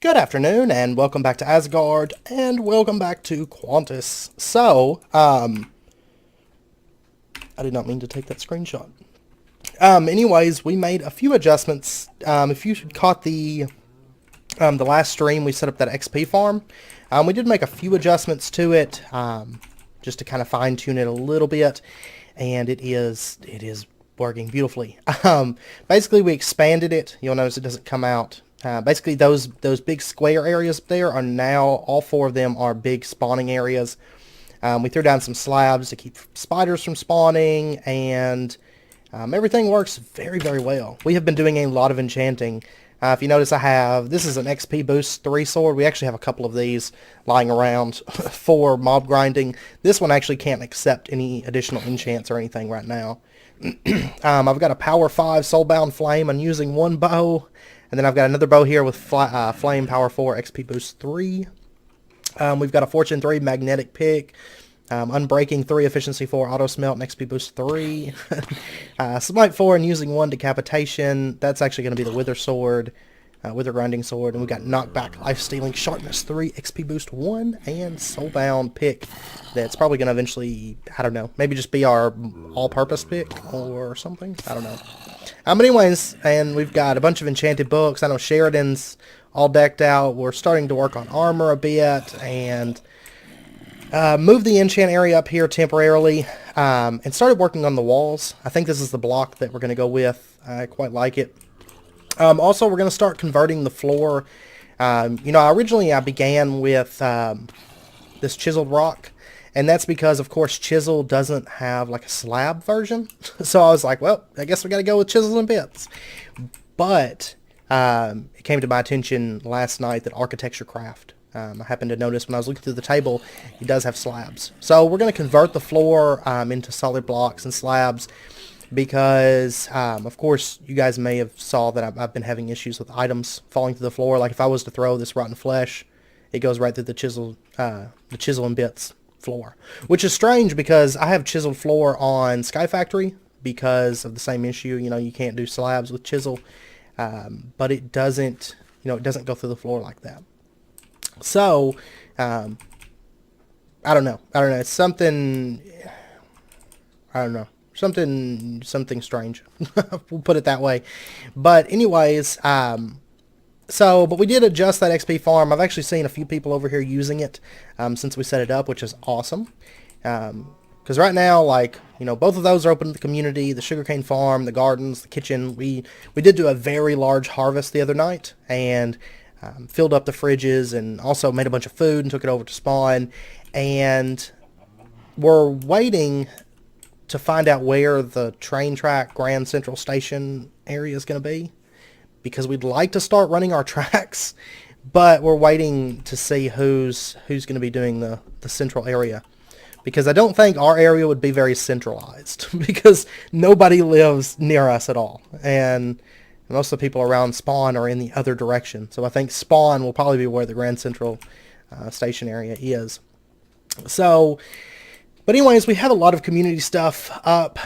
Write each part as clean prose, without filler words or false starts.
Good afternoon, and welcome back to Asgard, and welcome back to Quantus. So, I did not mean to take that screenshot. Anyways, we made a few adjustments. If you caught the last stream, we set up that XP farm. We did make a few adjustments to it, just to kind of fine-tune it a little bit, and it is working beautifully. Basically, we expanded it. You'll notice it doesn't come out. Basically, those big square areas there are now, all four of them are big spawning areas. We threw down some slabs to keep spiders from spawning, and everything works very, very well. We have been doing a lot of enchanting. If you notice, this is an XP boost 3 sword. We actually have a couple of these lying around for mob grinding. This one actually can't accept any additional enchants or anything right now. I've got a power 5 soulbound flame. I'm using one bow. And then I've got another bow here with Flame Power 4 XP Boost 3. We've got a Fortune 3 Magnetic Pick. Unbreaking 3 Efficiency 4 Auto Smelt and XP Boost 3. Smite 4 and using 1 Decapitation. That's actually going to be the Wither Sword. Wither Grinding Sword. And we've got Knockback Life Stealing Sharpness 3 XP Boost 1. And Soulbound Pick. That's probably going to eventually, I don't know, maybe just be our all-purpose pick or something. I don't know. But anyways, and we've got a bunch of enchanted books. I know Sheridan's all decked out. We're starting to work on armor a bit, and moved the enchant area up here temporarily, and started working on the walls. I think this is the block that we're going to go with. I quite like it. Also, we're going to start converting the floor. Originally I began with this chiseled rock. And that's because, of course, chisel doesn't have like a slab version. So I was like, well, I guess we got to go with chisels and bits. But it came to my attention last night that Architecture Craft, I happened to notice when I was looking through the table, it does have slabs. So we're going to convert the floor into solid blocks and slabs because, of course, you guys may have saw that I've been having issues with items falling to the floor. Like if I was to throw this rotten flesh, it goes right through the chisel and bits floor, which is strange because I have chiseled floor on Sky Factory because of the same issue. You can't do slabs with chisel, but it doesn't go through the floor like that. So I don't know, it's something, I don't know, something strange. We'll put it that way. But anyways, but we did adjust that XP farm. I've actually seen a few people over here using it since we set it up, which is awesome. Because right now, both of those are open to the community. The sugarcane farm, the gardens, the kitchen. We did do a very large harvest the other night and filled up the fridges and also made a bunch of food and took it over to spawn. And we're waiting to find out where the train track Grand Central Station area is going to be, because we'd like to start running our tracks, but we're waiting to see who's going to be doing the central area, because I don't think our area would be very centralized because nobody lives near us at all, and most of the people around spawn are in the other direction. So I think spawn will probably be where the Grand Central Station area is. So, but anyways, we have a lot of community stuff up.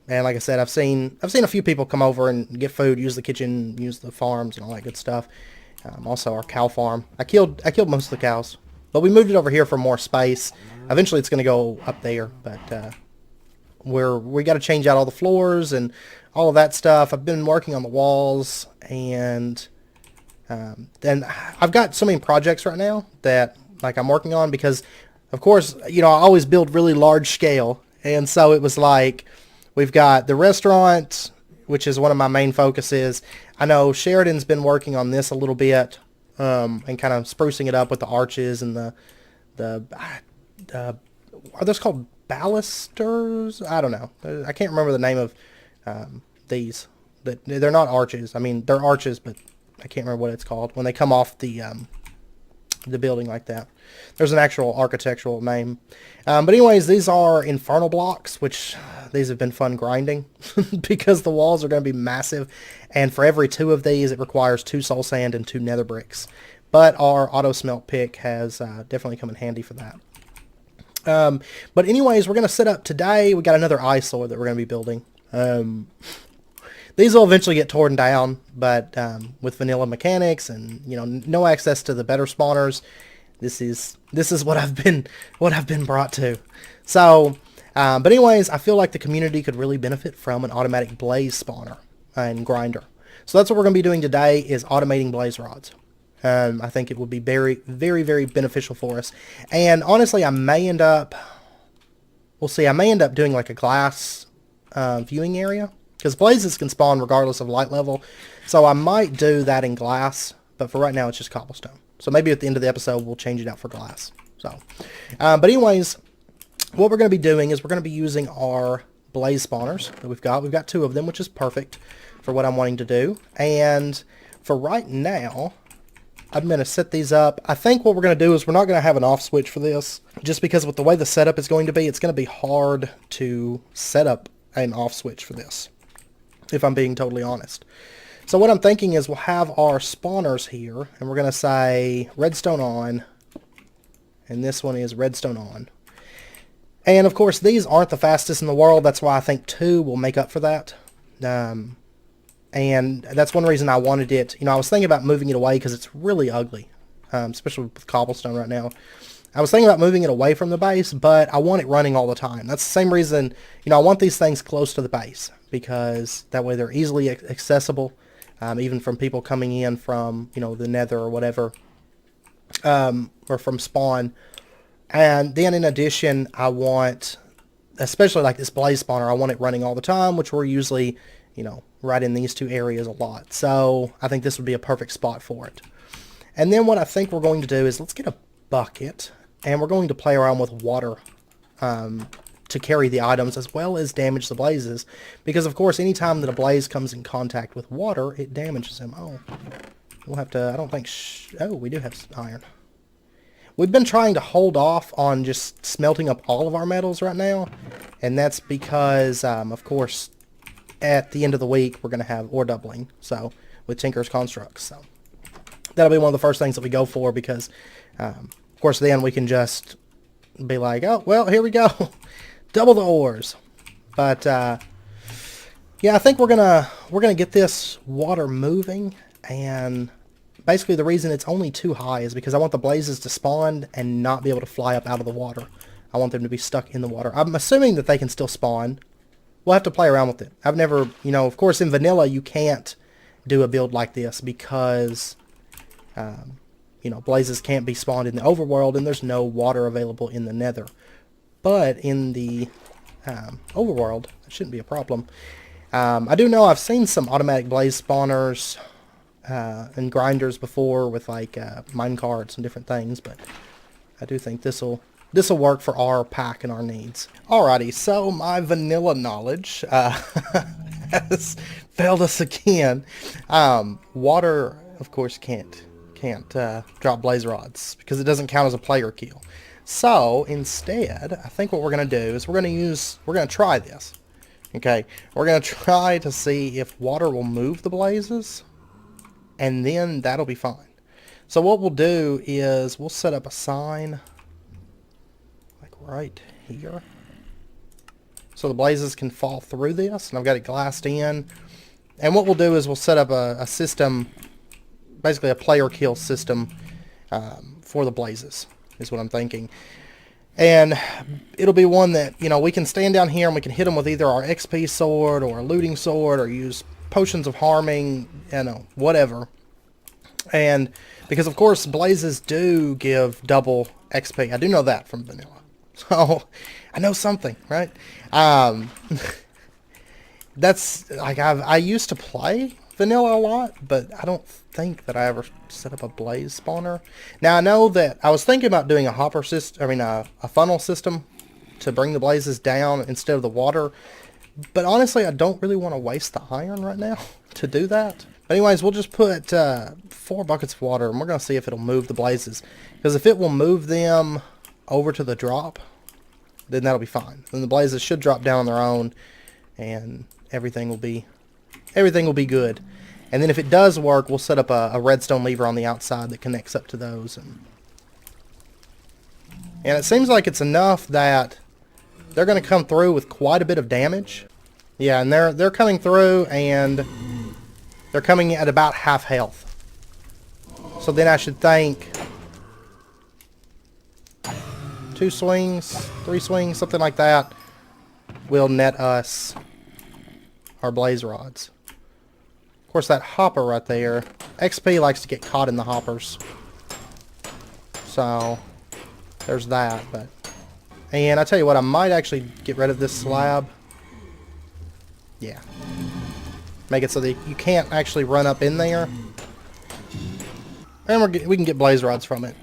And like I said, I've seen a few people come over and get food, use the kitchen, use the farms, and all that good stuff. Also, our cow farm. I killed most of the cows, but we moved it over here for more space. Eventually, it's going to go up there, but we got to change out all the floors and all of that stuff. I've been working on the walls, and then I've got so many projects right now that I'm working on because, of course, I always build really large scale, and so it was like, we've got the restaurant, which is one of my main focuses. I know Sheridan's been working on this a little bit, and kind of sprucing it up with the arches and the are those called balusters? I don't know. I can't remember the name of these. They're not arches. I mean, they're arches, but I can't remember what it's called when they come off the building like that. There's an actual architectural name. But anyways, these are infernal blocks, which these have been fun grinding because the walls are going to be massive. And for every 2 of these, it requires 2 soul sand and 2 nether bricks. But our auto smelt pick has definitely come in handy for that. But anyways, we're going to set up today. We got another eyesore that we're going to be building. these will eventually get torn down, but with vanilla mechanics and no access to the better spawners, this is what I've been brought to. So, but anyways, I feel like the community could really benefit from an automatic blaze spawner and grinder. So that's what we're going to be doing today, is automating blaze rods. I think it would be very, very, very beneficial for us. And honestly, I may end up, we'll see, I may end up doing like a glass viewing area, because blazes can spawn regardless of light level. So I might do that in glass, but for right now it's just cobblestone. So maybe at the end of the episode we'll change it out for glass. So, but anyways, what we're going to be doing is we're going to be using our blaze spawners that we've got. We've got 2 of them, which is perfect for what I'm wanting to do. And for right now, I'm going to set these up. I think what we're going to do is we're not going to have an off switch for this, just because with the way the setup is going to be, it's going to be hard to set up an off switch for this, if I'm being totally honest. So what I'm thinking is we'll have our spawners here, and we're going to say redstone on, and this one is redstone on. And of course these aren't the fastest in the world, that's why I think 2 will make up for that. And that's one reason I wanted it. I was thinking about moving it away because it's really ugly, especially with cobblestone right now. I was thinking about moving it away from the base, but I want it running all the time. That's the same reason, I want these things close to the base, because that way they're easily accessible, even from people coming in from, the nether or whatever, or from spawn. And then in addition, I want, especially like this blaze spawner, I want it running all the time, which we're usually, right in these 2 areas a lot. So I think this would be a perfect spot for it. And then what I think we're going to do is let's get a bucket, and we're going to play around with water to carry the items as well as damage the blazes, because of course anytime that a blaze comes in contact with water, it damages them. Oh, we'll have to, I don't think, oh, we do have iron. We've been trying to hold off on just smelting up all of our metals right now, and that's because, of course, at the end of the week, we're going to have ore doubling, so, with Tinker's Constructs, so that'll be one of the first things that we go for, because, of course, then we can just be like, oh, well, here we go, double the ores. But, yeah, I think we're gonna get this water moving, and basically the reason it's only 2 high is because I want the blazes to spawn and not be able to fly up out of the water. I want them to be stuck in the water. I'm assuming that they can still spawn. We'll have to play around with it. I've never, of course in vanilla you can't do a build like this because, blazes can't be spawned in the overworld and there's no water available in the nether. But in the overworld, it shouldn't be a problem. I do know I've seen some automatic blaze spawners and grinders before with like mine carts and different things, but I do think this'll work for our pack and our needs. Alrighty, so my vanilla knowledge has failed us again. Water, of course, can't drop blaze rods because it doesn't count as a player kill. So instead, I think what we're gonna do is we're gonna try this. Okay, we're gonna try to see if water will move the blazes, and then that'll be fine. So what we'll do is we'll set up a sign like right here, so the blazes can fall through this, and I've got it glassed in. And what we'll do is we'll set up a system, basically a player kill system for the blazes, is what I'm thinking. And it'll be one that, we can stand down here and we can hit them with either our XP sword or a looting sword or use potions of harming, whatever. And because of course blazes do give double XP. I do know that from vanilla. So I know something, right? That's like I used to play vanilla a lot, but I don't think that I ever set up a blaze spawner. Now I know that I was thinking about doing a hopper system, a funnel system to bring the blazes down instead of the water. But honestly, I don't really want to waste the iron right now to do that. But anyways, we'll just put 4 buckets of water, and we're going to see if it'll move the blazes. Because if it will move them over to the drop, then that'll be fine. Then the blazes should drop down on their own, and everything will be good. And then if it does work, we'll set up a redstone lever on the outside that connects up to those. And it seems like it's enough that they're going to come through with quite a bit of damage. Yeah, and they're coming through, and they're coming at about half health. So then I should think 2 swings, 3 swings, something like that, will net us our blaze rods. Of course, that hopper right there, XP likes to get caught in the hoppers. So there's that. And I tell you what, I might actually get rid of this slab. Yeah. Make it so that you can't actually run up in there. And we can get blaze rods from it.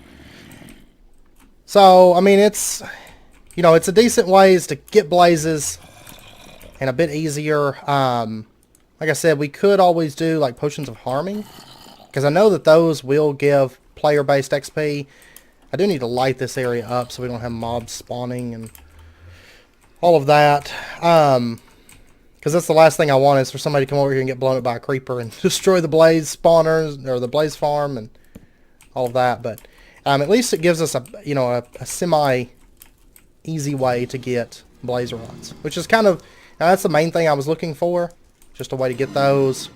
So, I mean, it's, you know, it's a decent ways to get blazes and a bit easier. Like I said, we could always do like potions of harming, because I know that those will give player-based XP. I do need to light this area up so we don't have mobs spawning and all of that. Because that's the last thing I want, is for somebody to come over here and get blown up by a creeper and destroy the blaze spawners or the blaze farm and all of that. But at least it gives us a, you know, a semi easy way to get blaze rods, which is kind of, that's the main thing I was looking for, just a way to get those.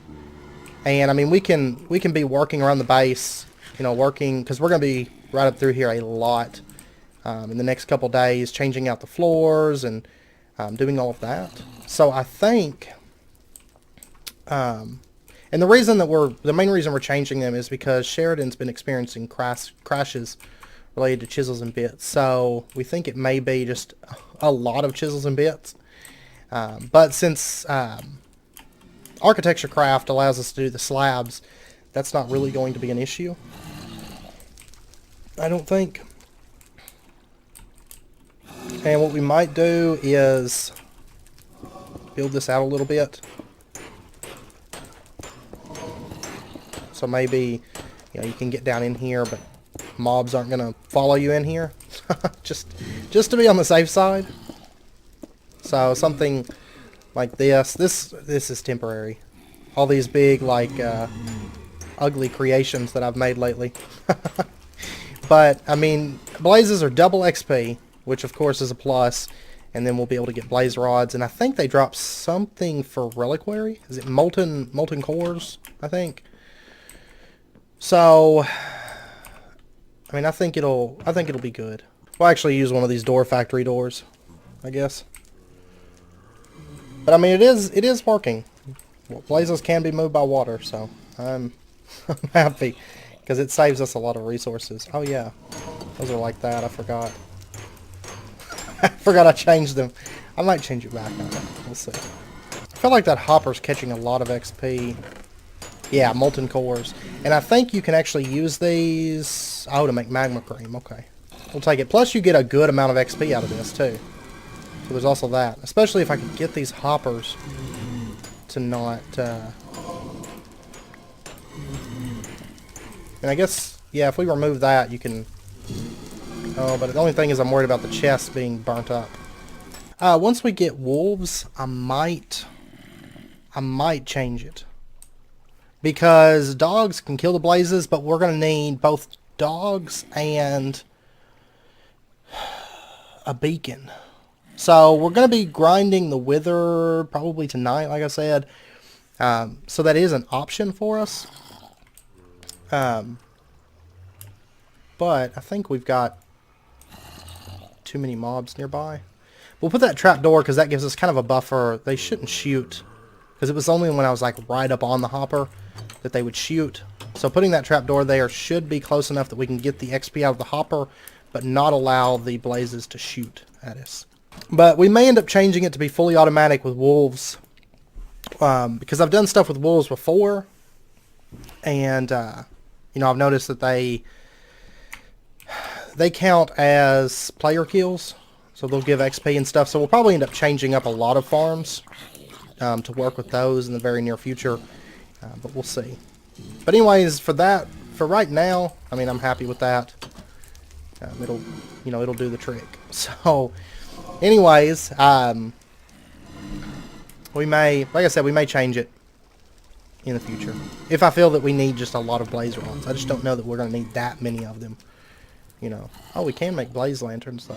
And I mean, we can be working around the base, you know, working, because we're going to be right up through here a lot in the next couple days, changing out the floors and doing all of that. So I think, and the reason that the main reason we're changing them is because Sheridan's been experiencing crashes related to chisels and bits. So we think it may be just a lot of chisels and bits. But since Architecture Craft allows us to do the slabs, that's not really going to be an issue, I don't think. And what we might do is build this out a little bit. So maybe, you know, you can get down in here, but mobs aren't going to follow you in here. just to be on the safe side. So something like this. This is temporary. All these big, like, ugly creations that I've made lately. But, I mean, blazes are double XP, which of course is a plus. And then we'll be able to get blaze rods. And I think they drop something for reliquary. Is it molten cores, I think? So, I mean, I think it'll be good. We'll actually use one of these factory doors, I guess. But I mean, it is working. Blazes can be moved by water, so I'm happy, because it saves us a lot of resources. Oh yeah, those are like that. I forgot. I forgot I changed them. I might change it back. We'll see. I feel like that hopper's catching a lot of XP. Yeah, molten cores. And I think you can actually use these, to make magma cream. Okay. We'll take it. Plus you get a good amount of XP out of this too. So there's also that. Especially if I could get these hoppers to not, and I guess, yeah, if we remove that, you can, oh, but the only thing is I'm worried about the chest being burnt up. Once we get wolves, I might change it. Because dogs can kill the blazes, but we're going to need both dogs and a beacon. So we're going to be grinding the wither probably tonight, like I said. So that is an option for us. But I think we've got too many mobs nearby. We'll put that trap door because that gives us kind of a buffer. They shouldn't shoot, because it was only when I was like right up on the hopper that they would shoot. So putting that trap door there should be close enough that we can get the XP out of the hopper, but not allow the blazes to shoot at us. But we may end up changing it to be fully automatic with wolves, because I've done stuff with wolves before, and you know, I've noticed that they count as player kills, so they'll give XP and stuff. So we'll probably end up changing up a lot of farms to work with those in the very near future, but we'll see. But anyways, for right now, I mean, I'm happy with that. It'll do the trick. So anyways, we may, like I said, we may change it in the future if I feel that we need just a lot of blaze rods. I just don't know that we're going to need that many of them, you know. Oh, we can make blaze lanterns though.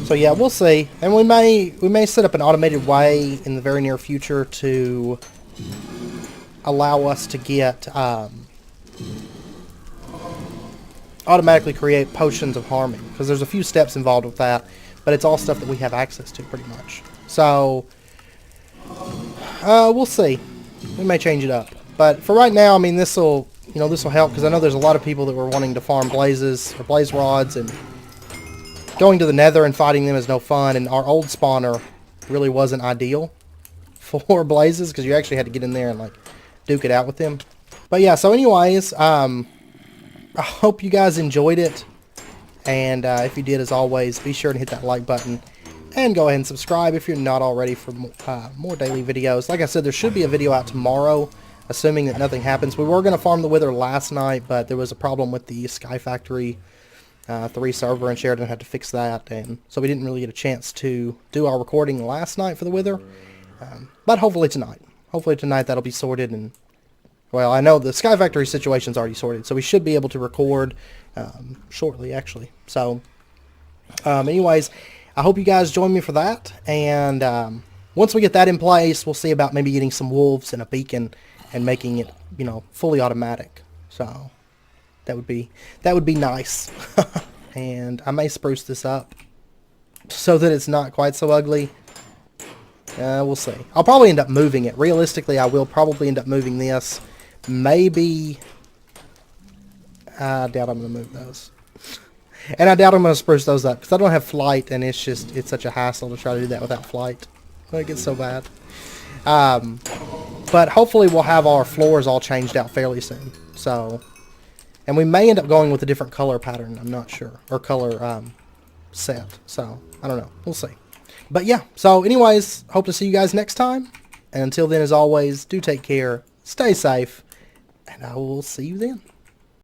So yeah, we'll see. And we may set up an automated way in the very near future to allow us to get automatically create potions of harming, because there's a few steps involved with that, but it's all stuff that we have access to pretty much. So we'll see. We may change it up, but for right now, I mean, this will help, because I know there's a lot of people that were wanting to farm blazes or blaze rods, and going to the nether and fighting them is no fun, and our old spawner really wasn't ideal for blazes, because you actually had to get in there and like duke it out with them. But yeah, so anyways, I hope you guys enjoyed it, and if you did, as always, be sure to hit that like button and go ahead and subscribe if you're not already for more daily videos. Like I said, there should be a video out tomorrow, assuming that nothing happens. We were going to farm the wither last night, but there was a problem with the Sky Factory 3 server, and Sheridan had to fix that, and so we didn't really get a chance to do our recording last night for the wither. But hopefully tonight. Hopefully tonight that'll be sorted, and well, I know the Sky Factory situation's already sorted, so we should be able to record shortly, actually. So, anyways, I hope you guys join me for that, and once we get that in place, we'll see about maybe getting some wolves and a beacon and making it, fully automatic. So that would be nice. And I may spruce this up so that it's not quite so ugly. We'll see. I'll probably end up moving it. Realistically, I will probably end up moving this. Maybe. I doubt I'm going to move those. And I doubt I'm going to spruce those up, because I don't have flight, and it's such a hassle to try to do that without flight. It gets so bad. But hopefully we'll have our floors all changed out fairly soon. So, and we may end up going with a different color pattern, I'm not sure. Or color set. So, I don't know. We'll see. But yeah, so anyways, hope to see you guys next time. And until then, as always, do take care, stay safe, and I will see you then.